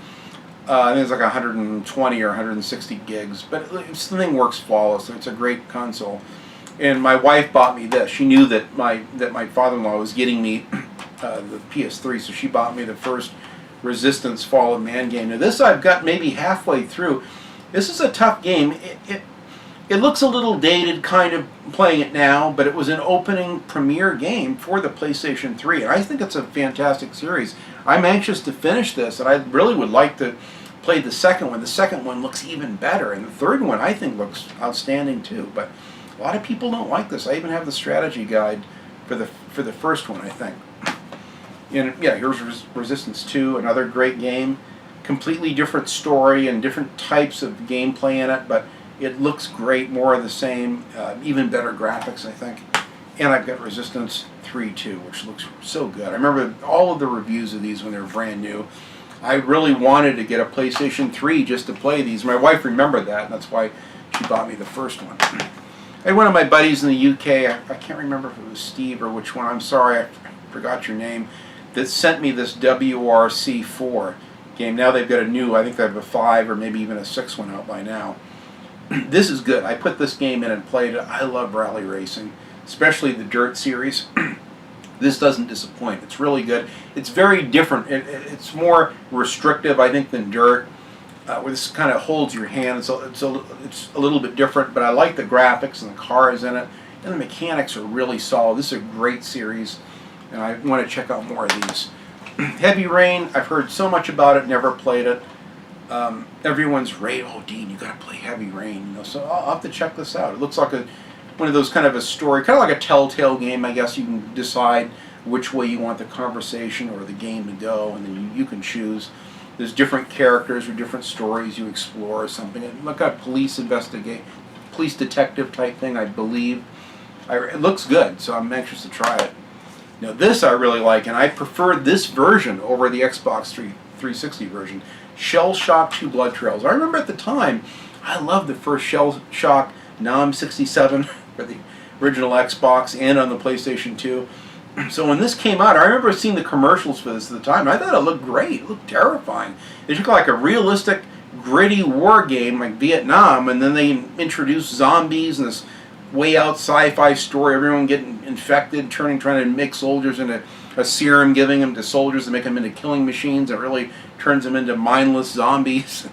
I think it's like 120 or 160 gigs, but the thing works flawless. It's a great console. And my wife bought me this. She knew that my father-in-law was getting me the PS3, so she bought me the first Resistance Fallen Man game. Now this I've got maybe halfway through. This is a tough game. It looks a little dated kind of playing it now, but it was an opening premiere game for the PlayStation 3. And I think it's a fantastic series. I'm anxious to finish this, and I really would like to play the second one. The second one looks even better, and the third one I think looks outstanding too. But a lot of people don't like this. I even have the strategy guide for the first one, I think. And yeah, here's Resistance 2, another great game. Completely different story and different types of gameplay in it, but it looks great, more of the same, even better graphics, I think. And I've got Resistance 3 too, which looks so good. I remember all of the reviews of these when they were brand new. I really wanted to get a PlayStation 3 just to play these. My wife remembered that, and that's why she bought me the first one. I had one of my buddies in the UK, I can't remember if it was Steve or which one, I'm sorry, I forgot your name, that sent me this WRC4 game. Now they've got a new, I think they have a 5 or maybe even a 6 one out by now. This is good. I put this game in and played it. I love rally racing, especially the Dirt series. This doesn't disappoint. It's really good. It's very different. It's more restrictive, I think, than Dirt, where this kind of holds your hand. It's a little bit different, but I like the graphics and the cars in it, and the mechanics are really solid. This is a great series, and I want to check out more of these. Heavy Rain, I've heard so much about it, never played it. Everyone's raving, oh Dean, you got to play Heavy Rain. You know, so I'll have to check this out. It looks like one of those kind of a story, kind of like a Telltale game. I guess you can decide which way you want the conversation or the game to go, and then you can choose. There's different characters or different stories you explore or something. Look at police detective type thing, I believe. It looks good, so I'm anxious to try it. Now this I really like, and I prefer this version over the Xbox 360 version. Shell Shock 2 Blood Trails. I remember at the time, I loved the first Shell Shock. Now I'm 67 for the original Xbox and on the PlayStation 2. So when this came out, I remember seeing the commercials for this at the time. I thought it looked great. It looked terrifying. It looked like a realistic, gritty war game like Vietnam, and then they introduced zombies and this way out sci-fi story. Everyone getting infected, trying to make soldiers into a serum, giving them to soldiers to make them into killing machines. It really turns them into mindless zombies.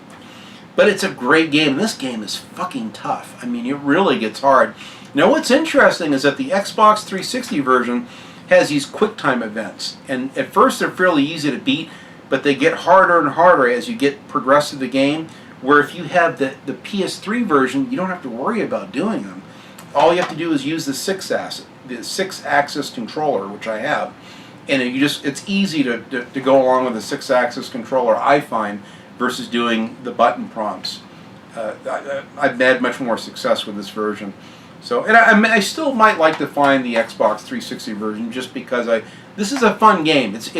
But it's a great game. This game is fucking tough. I mean, it really gets hard. Now, what's interesting is that the Xbox 360 version has these QuickTime events, and at first they're fairly easy to beat, but they get harder and harder as you progress through the game. Where if you have the PS3 version, you don't have to worry about doing them. All you have to do is use the six-axis controller, which I have, and it's easy to go along with the six-axis controller, I find, versus doing the button prompts. I've had much more success with this version. So, and I still might like to find the Xbox 360 version just because this is a fun game. It's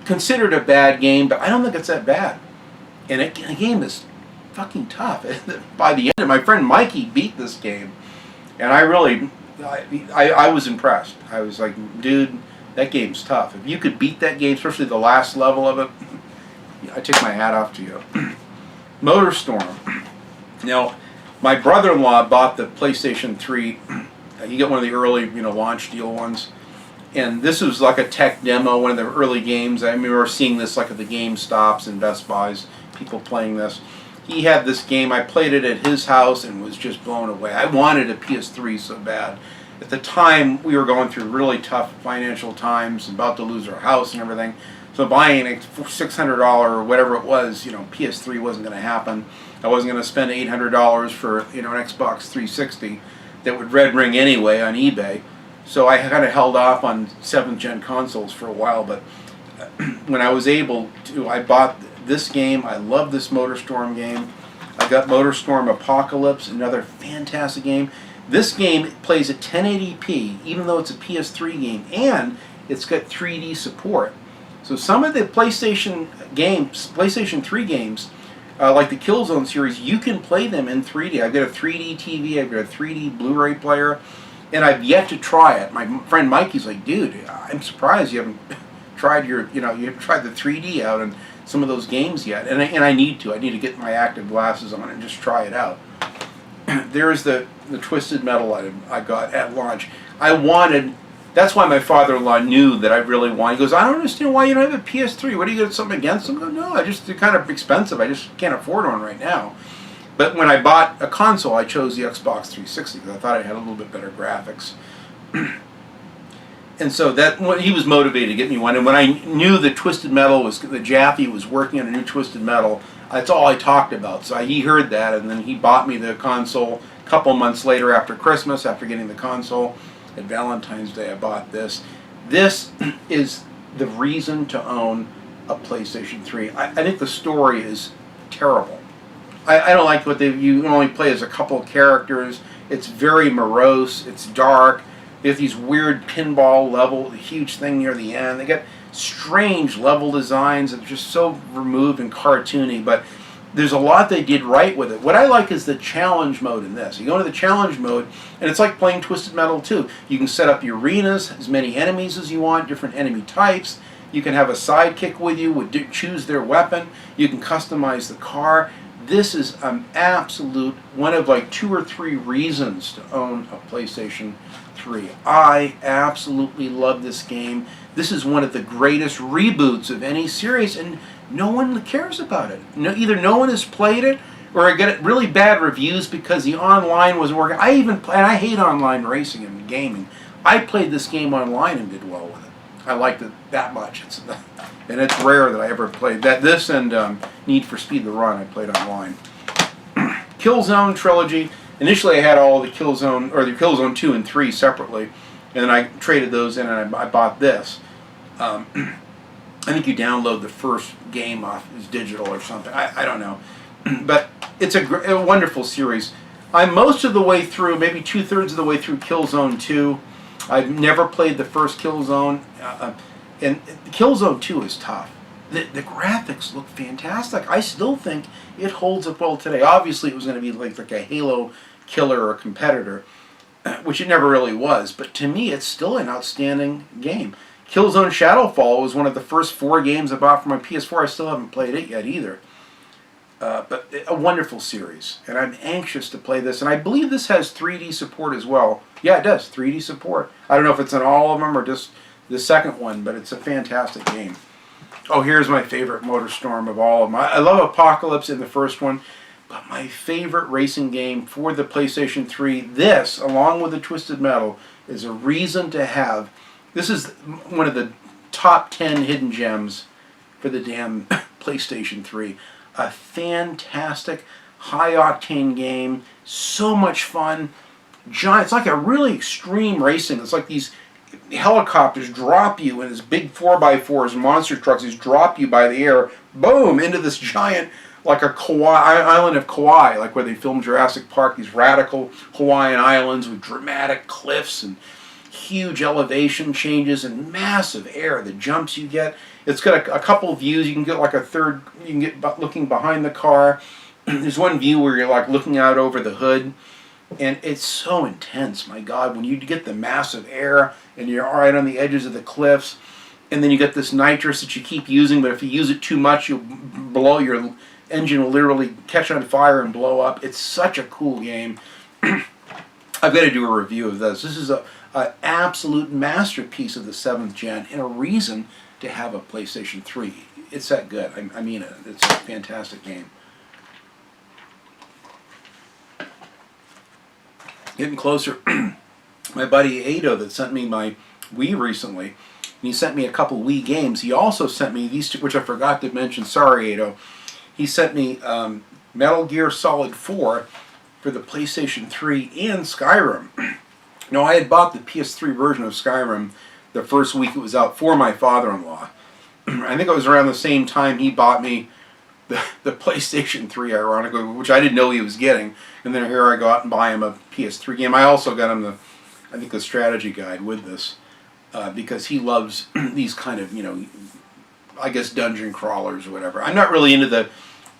considered a bad game, but I don't think it's that bad. And the game is fucking tough. By the end, my friend Mikey beat this game, and I was impressed. I was like, dude, that game's tough. If you could beat that game, especially the last level of it, I take my hat off to you. MotorStorm. Now, my brother-in-law bought the PlayStation 3. He got one of the early, launch deal ones. And this was like a tech demo, one of the early games. I remember seeing this like at the GameStops and Best Buys, people playing this. He had this game. I played it at his house and was just blown away. I wanted a PS3 so bad. At the time, we were going through really tough financial times, about to lose our house and everything. So buying a $600 or whatever it was, PS3 wasn't going to happen. I wasn't going to spend $800 for an Xbox 360 that would red ring anyway on eBay. So I kind of held off on 7th gen consoles for a while. But when I was able to, I bought this game. I love this MotorStorm game. I got MotorStorm Apocalypse, another fantastic game. This game plays at 1080p, even though it's a PS3 game, and it's got 3D support. So some of the PlayStation 3 games, like the Killzone series, you can play them in 3D. I've got a 3D TV, I've got a 3D Blu-ray player, and I've yet to try it. My friend Mikey's like, dude, I'm surprised you haven't tried you haven't tried the 3D out in some of those games yet. And I need to. I need to get my active glasses on and just try it out. There's the Twisted Metal I got at launch. I wanted That's why my father-in-law knew that I really wanted. He goes, I don't understand why you don't have a PS3. What, do you got something against them? I go, no, they're kind of expensive. I just can't afford one right now. But when I bought a console, I chose the Xbox 360 because I thought it had a little bit better graphics. And so he was motivated to get me one. And when I knew that Twisted Metal the Jaffe was working on a new Twisted Metal, that's all I talked about. So he heard that, and then he bought me the console a couple months later after Christmas, after getting the console. At Valentine's Day, I bought this. This is the reason to own a PlayStation 3. I think the story is terrible. I don't like you only play as a couple of characters. It's very morose. It's dark. They have these weird pinball level, the huge thing near the end. They got strange level designs that are just so removed and cartoony, but there's a lot they did right with it. What I like is the challenge mode in this. You go into the challenge mode, and it's like playing Twisted Metal 2. You can set up your arenas, as many enemies as you want, different enemy types. You can have a sidekick with you, choose their weapon. You can customize the car. This is an absolute, one of like 2 or 3 reasons to own a PlayStation 3. I absolutely love this game. This is one of the greatest reboots of any series, and no one cares about it. Either no one has played it, or I get really bad reviews because the online wasn't working. And I hate online racing and gaming. I played this game online and did well with it. I liked it that much. And it's rare that I ever played that. This and Need for Speed: The Run I played online. Killzone trilogy. Initially, I had all the Killzone 2 and 3 separately, and then I traded those in and I bought this. I think you download the first game off as digital or something. I don't know, but it's a wonderful series. I'm most of the way through, maybe 2/3 of the way through Killzone 2. I've never played the first Killzone, and Killzone 2 is tough. The graphics look fantastic. I still think it holds up well today. Obviously, it was going to be like a Halo killer or competitor, which it never really was. But to me, it's still an outstanding game. Killzone Shadowfall was one of the first 4 games I bought for my PS4. I still haven't played it yet either. But a wonderful series, and I'm anxious to play this. And I believe this has 3D support as well. Yeah, it does, 3D support. I don't know if it's in all of them or just the second one, but it's a fantastic game. Oh, here's my favorite MotorStorm of all of them. I love Apocalypse in the first one, but my favorite racing game for the PlayStation 3, this, along with the Twisted Metal, is a reason to have. This is one of the top 10 hidden gems for the damn PlayStation 3. A fantastic, high-octane game, so much fun. Giant, it's like a really extreme racing. It's like these helicopters drop you in this big 4x4s, monster trucks. These drop you by the air, boom, into this giant, like a island of Kauai, like where they filmed Jurassic Park. These radical Hawaiian islands with dramatic cliffs and huge elevation changes and massive air. The jumps you get. It's got a couple views. You can get like a third. You can get looking behind the car. There's one view where you're like looking out over the hood. And it's so intense, my God, when you get the massive air and you're right on the edges of the cliffs, and then you get this nitrous that you keep using, but if you use it too much, you'll blow, your engine will literally catch on fire and blow up. It's such a cool game. I've got to do a review of this. This is an absolute masterpiece of the 7th gen and a reason to have a PlayStation 3. It's that good. I mean it. It's a fantastic game. Getting closer, my buddy Ado that sent me my Wii recently, and he sent me a couple Wii games. He also sent me these two, which I forgot to mention. Sorry, Ado. He sent me Metal Gear Solid 4 for the PlayStation 3 and Skyrim. Now, I had bought the PS3 version of Skyrim the first week it was out for my father-in-law. I think it was around the same time he bought me the PlayStation 3, ironically, which I didn't know he was getting. And then here I go out and buy him a PS3 game. I also got him the strategy guide with this because he loves these kind of, I guess dungeon crawlers or whatever. I'm not really into the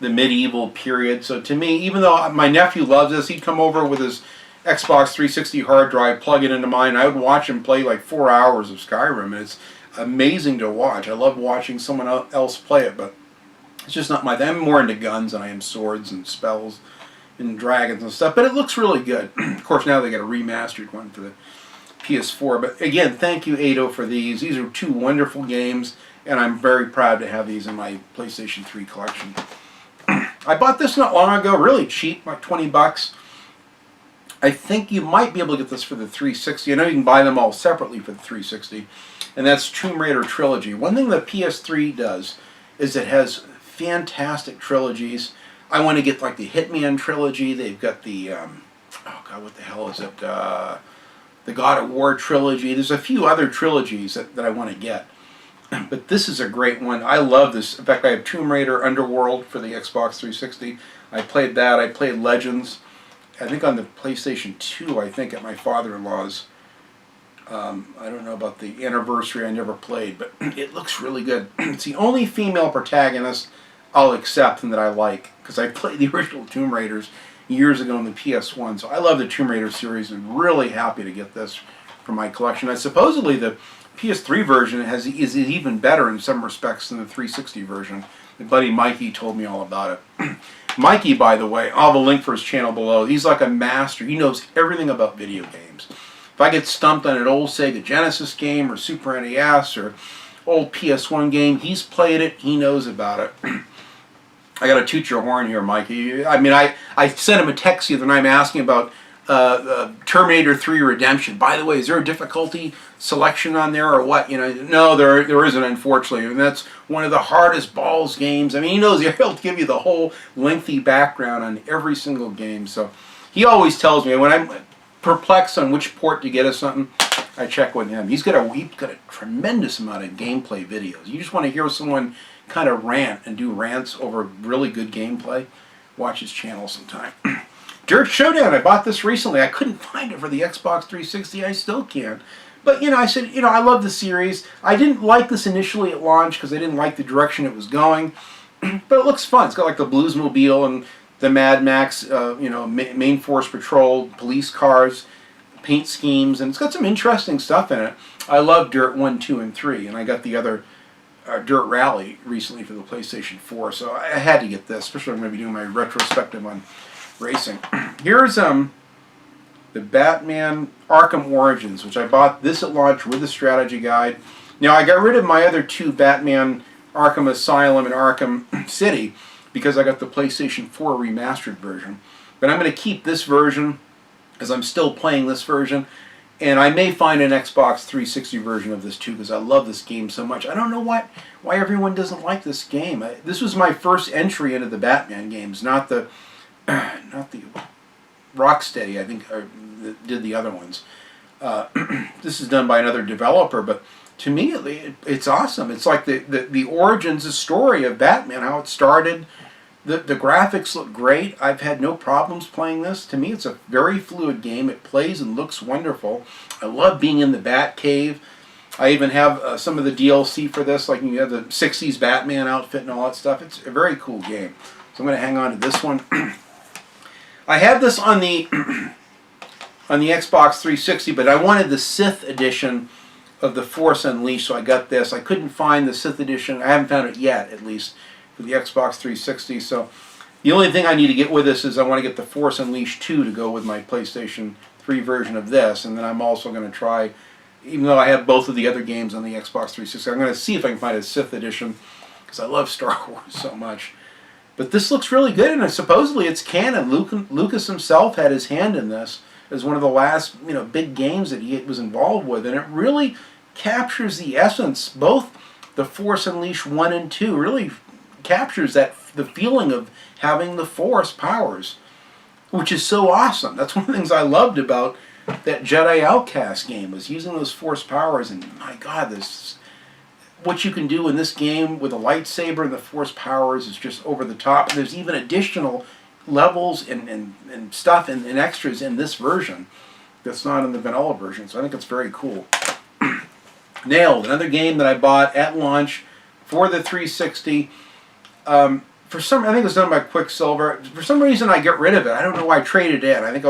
medieval period, so to me, even though my nephew loves this, he'd come over with his Xbox 360 hard drive, plug it into mine. I would watch him play like 4 hours of Skyrim, and it's amazing to watch. I love watching someone else play it, but it's just not my thing. I'm more into guns than I am swords and spells and dragons and stuff, but it looks really good. Of course, now they got a remastered one for the PS4. But again, thank you, Ado, for these. These are two wonderful games, and I'm very proud to have these in my PlayStation 3 collection. I bought this not long ago, really cheap, like 20 bucks. I think you might be able to get this for the 360. I know you can buy them all separately for the 360, and that's Tomb Raider Trilogy. One thing the PS3 does is it has fantastic trilogies. I want to get like the Hitman trilogy. They've got the, oh God, what the hell is it? The God of War trilogy. There's a few other trilogies that I want to get. But this is a great one. I love this. In fact, I have Tomb Raider Underworld for the Xbox 360. I played that. I played Legends. I think on the PlayStation 2, I think at my father-in-law's. I don't know about the anniversary. I never played, but it looks really good. It's the only female protagonist I'll accept and that I like, because I played the original Tomb Raiders years ago on the PS1. So I love the Tomb Raider series and really happy to get this for my collection. And supposedly the PS3 version is even better in some respects than the 360 version. My buddy Mikey told me all about it. Mikey, by the way, I'll have a link for his channel below. He's like a master. He knows everything about video games. If I get stumped on an old Sega Genesis game or Super NES or old PS1 game, he's played it. He knows about it. I got to toot your horn here, Mikey. I mean, I sent him a text the other night asking about Terminator 3 Redemption. By the way, is there a difficulty selection on there or what? You know, no, there isn't, unfortunately. And that's one of the hardest balls games. I mean, he knows he'll give you the whole lengthy background on every single game. So he always tells me when I'm perplexed on which port to get us something, I check with him. He's got a tremendous amount of gameplay videos. You just want to hear someone kind of rant and do rants over really good gameplay, watch his channel sometime. Dirt Showdown, I bought this recently. I couldn't find it for the Xbox 360. I still can't. But, you know, I said, you know, I love the series. I didn't like this initially at launch because I didn't like the direction it was going. But it looks fun. It's got like the Bluesmobile and the Mad Max, you know, Main Force Patrol, police cars, paint schemes, and it's got some interesting stuff in it. I love Dirt 1, 2, and 3, and I got the other Dirt Rally recently for the PlayStation 4, so I had to get this, especially I'm going to be doing my retrospective on racing. Here's the Batman Arkham Origins, which I bought this at launch with a strategy guide. Now, I got rid of my other two Batman Arkham Asylum and Arkham City because I got the PlayStation 4 remastered version. But I'm going to keep this version because I'm still playing this version. And I may find an Xbox 360 version of this too because I love this game so much. I don't know why everyone doesn't like this game. This was my first entry into the Batman games, not the Rocksteady, I think, that did the other ones. This is done by another developer, but to me, it's awesome. It's like the origins, the story of Batman, how it started. The graphics look great. I've had no problems playing this. To me, it's a very fluid game. It plays and looks wonderful. I love being in the Batcave. I even have some of the DLC for this, like you have the 60s Batman outfit and all that stuff. It's a very cool game. So I'm going to hang on to this one. I have this on the Xbox 360, but I wanted the Sith edition of The Force Unleashed, so I got this. I couldn't find the Sith edition. I haven't found it yet, at least, for the Xbox 360. So the only thing I need to get with this is I want to get The Force Unleashed 2 to go with my PlayStation 3 version of this, and then I'm also going to try, even though I have both of the other games on the Xbox 360, I'm going to see if I can find a Sith edition, because I love Star Wars so much. But this looks really good, and supposedly it's canon. Lucas himself had his hand in this as one of the last, you know, big games that he was involved with, and it really captures the essence. Both The Force Unleashed 1 and 2 really captures the feeling of having the Force powers, which is so awesome. That's one of the things I loved about that Jedi Outcast game, was using those Force powers, and my God, what you can do in this game with a lightsaber and the Force powers is just over the top. And there's even additional levels and stuff and extras in this version that's not in the vanilla version, so I think it's very cool. Nailed, another game that I bought at launch for the 360. I think it was done by Quicksilver. For some reason I get rid of it. I don't know why I traded in. I think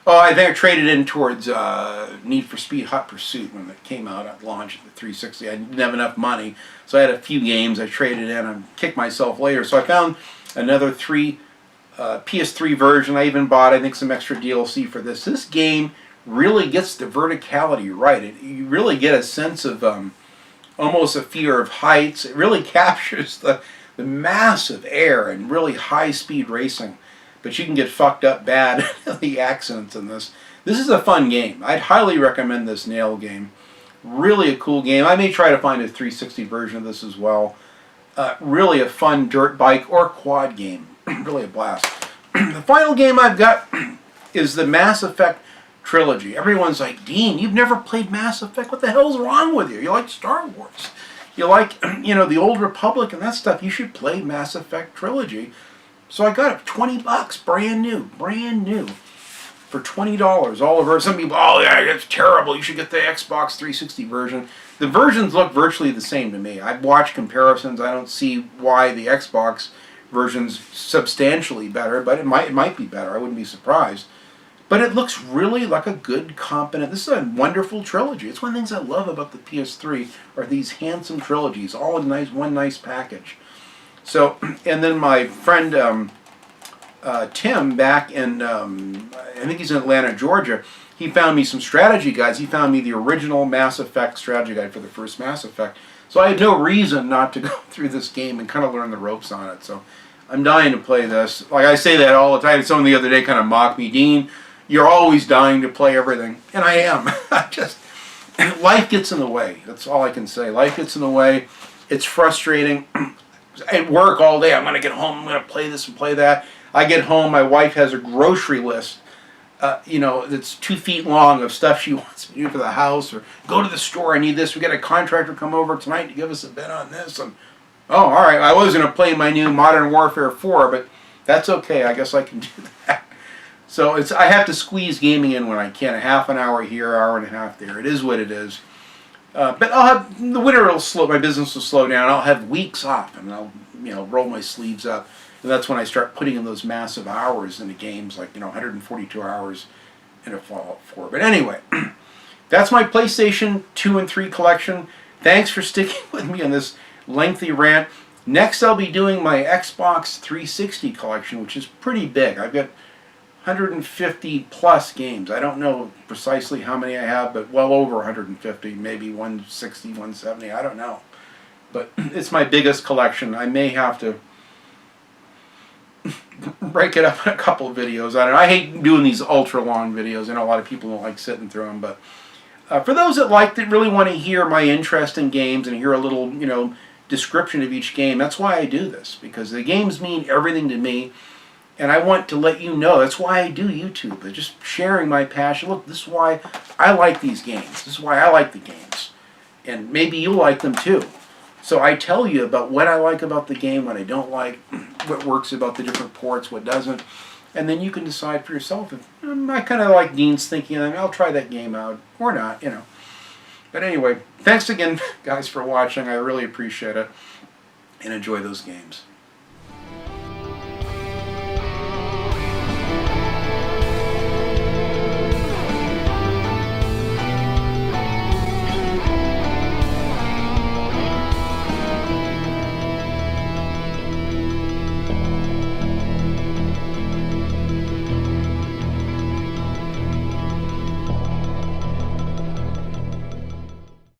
I traded in towards Need for Speed Hot Pursuit when it came out at launch at the 360. I didn't have enough money, so I had a few games I traded in and kicked myself later. So I found another PS3 version. I even bought, I think, some extra DLC for this. This game really gets the verticality right. You really get a sense of almost a fear of heights. It really captures the massive air and really high-speed racing. But you can get fucked up bad the accidents in this. This is a fun game. I'd highly recommend this Nail game. Really a cool game. I may try to find a 360 version of this as well. Really a fun dirt bike or quad game. Really a blast. The final game I've got is the Mass Effect trilogy. Everyone's like, Dean, you've never played Mass Effect? What the hell's wrong with you? You like Star Wars. You like, the Old Republic and that stuff. You should play Mass Effect trilogy. So I got it, 20 bucks, brand new, for $20 all over. Some people, oh yeah, it's terrible. You should get the Xbox 360 version. The versions look virtually the same to me. I've watched comparisons. I don't see why the Xbox version's substantially better, but it might be better. I wouldn't be surprised. But it looks really like a good, competent. This is a wonderful trilogy. It's one of the things I love about the PS3 are these handsome trilogies, all in one nice package. So, and then my friend Tim back in, I think he's in Atlanta, Georgia, he found me some strategy guides. He found me the original Mass Effect strategy guide for the first Mass Effect. So I had no reason not to go through this game and kind of learn the ropes on it. So I'm dying to play this. Like I say that all the time. Someone the other day kind of mocked me, Dean, you're always dying to play everything. And I am. Life gets in the way. That's all I can say. Life gets in the way. It's frustrating. At work all day, I'm going to get home, I'm going to play this and play that. I get home, my wife has a grocery list, that's 2 feet long of stuff she wants me to do for the house, or go to the store, I need this, we got a contractor come over tonight to give us a bid on this, and oh, alright, I was going to play my new Modern Warfare 4, but that's okay, I guess I can do that. So I have to squeeze gaming in when I can, a half an hour here, hour and a half there, it is what it is. But I'll have, the winter will slow, my business will slow down, I'll have weeks off, and I'll, roll my sleeves up. And that's when I start putting in those massive hours into games, like, 142 hours in a Fallout 4. But anyway, that's my PlayStation 2 and 3 collection. Thanks for sticking with me on this lengthy rant. Next, I'll be doing my Xbox 360 collection, which is pretty big. I've got 150 plus games. I don't know precisely how many I have, but well over 150, maybe 160, 170, I don't know. But it's my biggest collection. I may have to break it up in a couple of videos. I hate doing these ultra long videos. I know a lot of people don't like sitting through them, but for those that really want to hear my interest in games and hear a little, description of each game, that's why I do this, because the games mean everything to me. And I want to let you know, that's why I do YouTube. I'm just sharing my passion. Look, this is why I like these games. This is why I like the games. And maybe you like them too. So I tell you about what I like about the game, what I don't like, what works about the different ports, what doesn't. And then you can decide for yourself if I kind of like Dean's thinking, I'll try that game out or not, But anyway, thanks again, guys, for watching. I really appreciate it. And enjoy those games.